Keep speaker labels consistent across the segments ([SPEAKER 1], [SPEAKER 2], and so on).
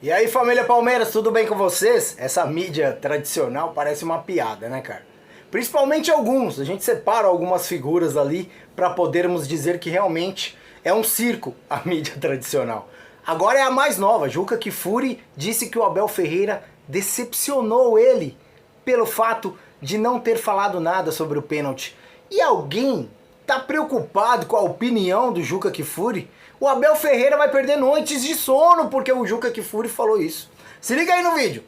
[SPEAKER 1] E aí, família Palmeiras, tudo bem com vocês? Essa mídia tradicional parece uma piada, né, cara? Principalmente alguns, a gente separa algumas figuras ali para podermos dizer que realmente é um circo a mídia tradicional. Agora é a mais nova, Juca Kfouri disse que o Abel Ferreira decepcionou ele pelo fato de não ter falado nada sobre o pênalti. E alguém tá preocupado com a opinião do Juca Kfouri? O Abel Ferreira vai perder noites de sono porque o Juca Kfouri falou isso. Se liga aí no vídeo.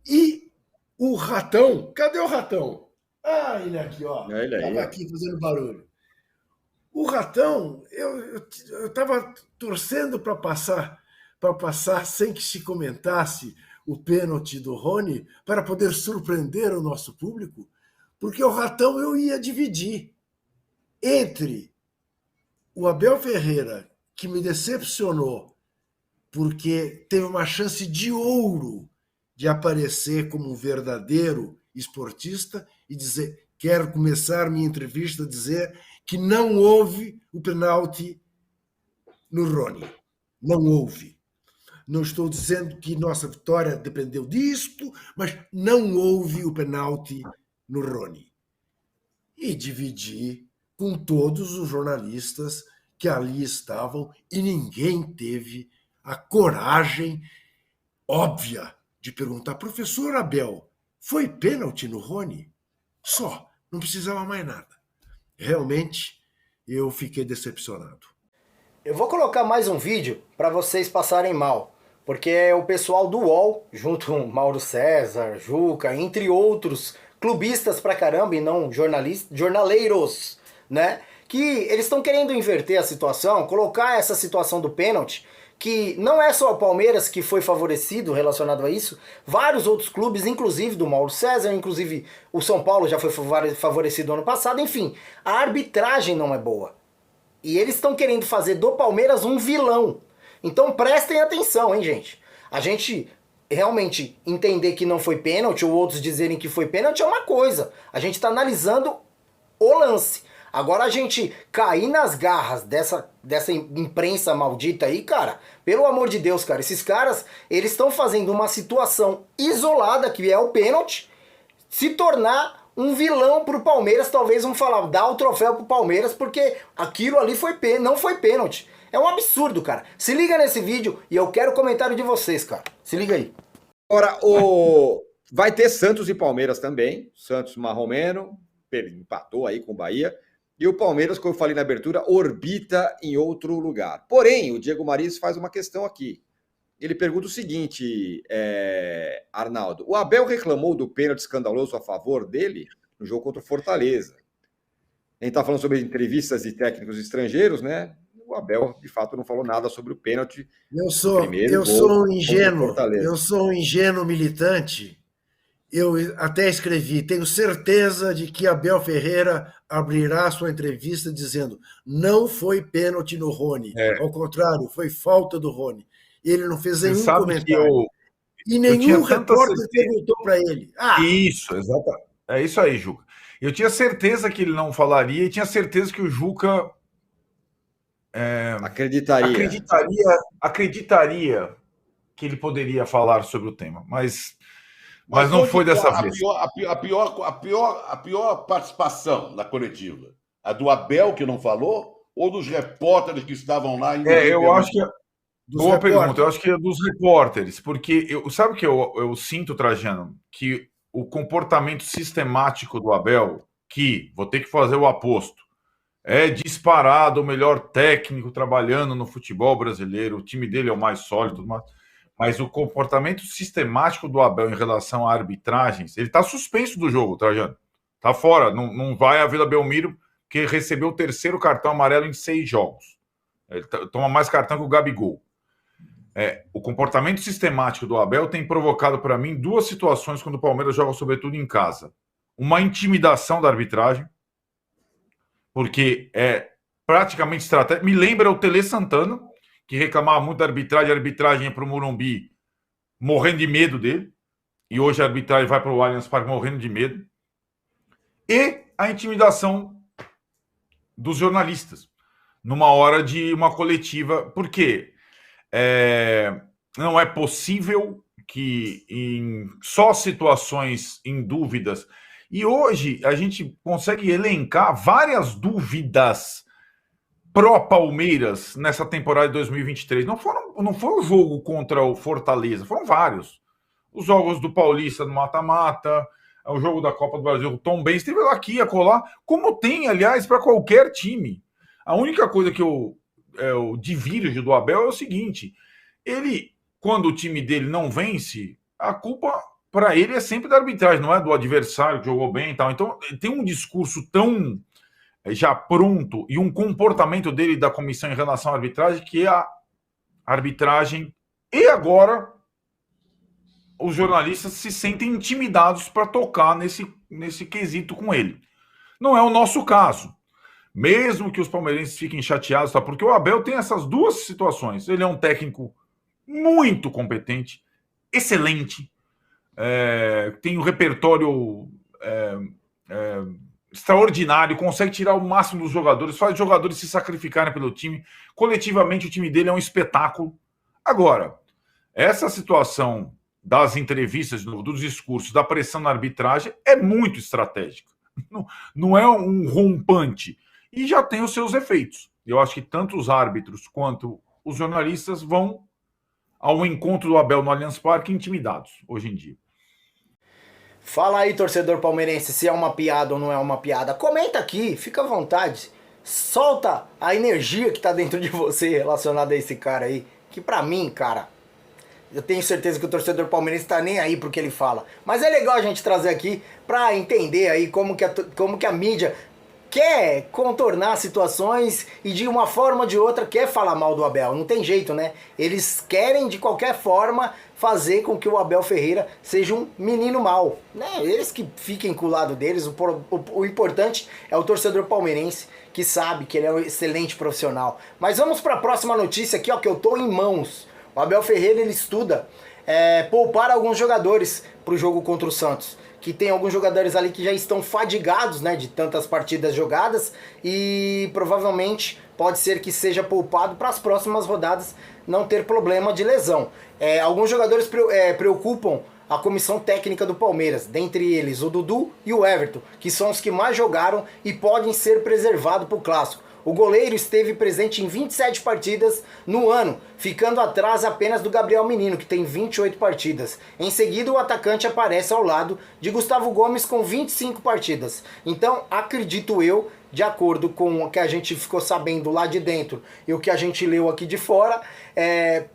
[SPEAKER 2] E o ratão, cadê o ratão? Ah, ele aqui, ó.
[SPEAKER 3] É ele aí.
[SPEAKER 2] Tava aqui fazendo barulho. O ratão, eu tava torcendo para passar sem que se comentasse o pênalti do Rony, para poder surpreender o nosso público, porque o ratão eu ia dividir entre o Abel Ferreira, que me decepcionou, porque teve uma chance de ouro de aparecer como um verdadeiro esportista e dizer, quero começar minha entrevista a dizer que não houve o penalti no Rony. Não houve. Não estou dizendo que nossa vitória dependeu disto, mas não houve o penalti no Rony. E dividi com todos os jornalistas que ali estavam e ninguém teve a coragem óbvia de perguntar, professor Abel, foi pênalti no Rony? Só, não precisava mais nada. Realmente, eu fiquei decepcionado.
[SPEAKER 1] Eu vou colocar mais um vídeo para vocês passarem mal, porque é o pessoal do UOL, junto com Mauro César, Juca, entre outros clubistas pra caramba e não jornaleiros, né? Que eles estão querendo inverter a situação, colocar essa situação do pênalti, que não é só o Palmeiras que foi favorecido relacionado a isso, vários outros clubes, inclusive do Mauro César, inclusive o São Paulo já foi favorecido ano passado, enfim, a arbitragem não é boa. E eles estão querendo fazer do Palmeiras um vilão. Então prestem atenção, hein, gente. A gente realmente entender que não foi pênalti, ou outros dizerem que foi pênalti, é uma coisa. A gente está analisando o lance. Agora a gente cair nas garras dessa imprensa maldita aí, cara, pelo amor de Deus, cara, esses caras, eles estão fazendo uma situação isolada, que é o pênalti, se tornar um vilão pro Palmeiras. Talvez vão falar, dá o troféu pro Palmeiras, porque aquilo ali não foi pênalti. É um absurdo, cara. Se liga nesse vídeo e eu quero o comentário de vocês, cara. Se liga aí.
[SPEAKER 3] Agora, vai ter Santos e Palmeiras também. Santos marromeno, empatou aí com o Bahia. E o Palmeiras, como eu falei na abertura, orbita em outro lugar. Porém, o Diego Maris faz uma questão aqui. Ele pergunta o seguinte, Arnaldo, o Abel reclamou do pênalti escandaloso a favor dele no jogo contra o Fortaleza. A gente está falando sobre entrevistas de técnicos estrangeiros, né? O Abel, de fato, não falou nada sobre o pênalti.
[SPEAKER 2] Eu sou um ingênuo militante. Eu até escrevi, tenho certeza de que Abel Ferreira abrirá sua entrevista dizendo não foi pênalti no Rony, ao contrário, foi falta do Rony. Ele não fez nenhum comentário. E nenhum repórter perguntou para ele.
[SPEAKER 4] Isso, exatamente. É isso aí, Juca. Eu tinha certeza que ele não falaria e tinha certeza que o Juca acreditaria que ele poderia falar sobre o tema, mas não foi dessa vez.
[SPEAKER 5] A pior participação na coletiva, a do Abel que não falou ou dos repórteres que estavam lá?
[SPEAKER 4] Eu acho que boa pergunta. Eu acho que é dos repórteres, porque sabe o que eu sinto, Trajano? Que o comportamento sistemático do Abel, que vou ter que fazer o aposto, é disparado o melhor técnico trabalhando no futebol brasileiro, o time dele é o mais sólido, mas o comportamento sistemático do Abel em relação a arbitragens, ele está suspenso do jogo, Trajano. Está fora, não vai à Vila Belmiro, porque recebeu o terceiro cartão amarelo em 6 jogos. Ele toma mais cartão que o Gabigol. O comportamento sistemático do Abel tem provocado para mim 2 situações quando o Palmeiras joga sobretudo em casa. Uma intimidação da arbitragem, porque é praticamente estratégia. Me lembra o Tele Santana, que reclamava muito da arbitragem, a arbitragem ia para o Morumbi morrendo de medo dele, e hoje a arbitragem vai para o Allianz Parque morrendo de medo. E a intimidação dos jornalistas, numa hora de uma coletiva. Por quê? não é possível que em só situações em dúvidas. E hoje a gente consegue elencar várias dúvidas pró-Palmeiras nessa temporada de 2023. Não foi o jogo contra o Fortaleza, foram vários. Os jogos do Paulista no mata-mata, o jogo da Copa do Brasil, o Tom Benz esteve aqui a colar, como tem, aliás, para qualquer time. A única coisa que eu divirjo do Abel é o seguinte: ele, quando o time dele não vence, a culpa para ele é sempre da arbitragem, não é do adversário que jogou bem e tal. Então, tem um discurso tão já pronto e um comportamento dele da comissão em relação à arbitragem que a arbitragem e agora os jornalistas se sentem intimidados para tocar nesse quesito com ele. Não é o nosso caso. Mesmo que os palmeirenses fiquem chateados, tá? Porque o Abel tem essas duas situações. Ele é um técnico muito competente, excelente, tem um repertório extraordinário, consegue tirar o máximo dos jogadores, faz os jogadores se sacrificarem pelo time. Coletivamente, o time dele é um espetáculo. Agora, essa situação das entrevistas, dos discursos, da pressão na arbitragem é muito estratégica. Não é um rompante. E já tem os seus efeitos. Eu acho que tanto os árbitros quanto os jornalistas vão ao encontro do Abel no Allianz Parque intimidados hoje em dia.
[SPEAKER 1] Fala aí, torcedor palmeirense, se é uma piada ou não é uma piada. Comenta aqui, fica à vontade. Solta a energia que tá dentro de você relacionada a esse cara aí. Que pra mim, cara, eu tenho certeza que o torcedor palmeirense tá nem aí pro que ele fala. Mas é legal a gente trazer aqui pra entender aí como que a mídia quer contornar situações e de uma forma ou de outra quer falar mal do Abel. Não tem jeito, né? Eles querem de qualquer forma fazer com que o Abel Ferreira seja um menino mau, né? Eles que fiquem com o lado deles. O importante é o torcedor palmeirense que sabe que ele é um excelente profissional. Mas vamos para a próxima notícia aqui, ó, que eu tô em mãos. O Abel Ferreira, ele estuda poupar alguns jogadores para o jogo contra o Santos. Que tem alguns jogadores ali que já estão fadigados, né, de tantas partidas jogadas, e provavelmente pode ser que seja poupado para as próximas rodadas não ter problema de lesão. Alguns jogadores preocupam a comissão técnica do Palmeiras, dentre eles o Dudu e o Everton, que são os que mais jogaram e podem ser preservados para o Clássico. O goleiro esteve presente em 27 partidas no ano, ficando atrás apenas do Gabriel Menino, que tem 28 partidas. Em seguida, o atacante aparece ao lado de Gustavo Gomes com 25 partidas. Então, acredito eu, de acordo com o que a gente ficou sabendo lá de dentro e o que a gente leu aqui de fora,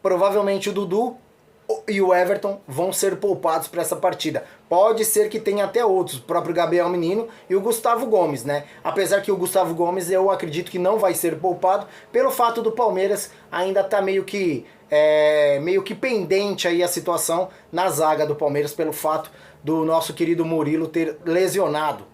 [SPEAKER 1] provavelmente o Dudu e o Everton vão ser poupados para essa partida. Pode ser que tenha até outros, o próprio Gabriel Menino e o Gustavo Gomes, né? Apesar que o Gustavo Gomes eu acredito que não vai ser poupado pelo fato do Palmeiras ainda tá meio que pendente aí a situação na zaga do Palmeiras pelo fato do nosso querido Murilo ter lesionado.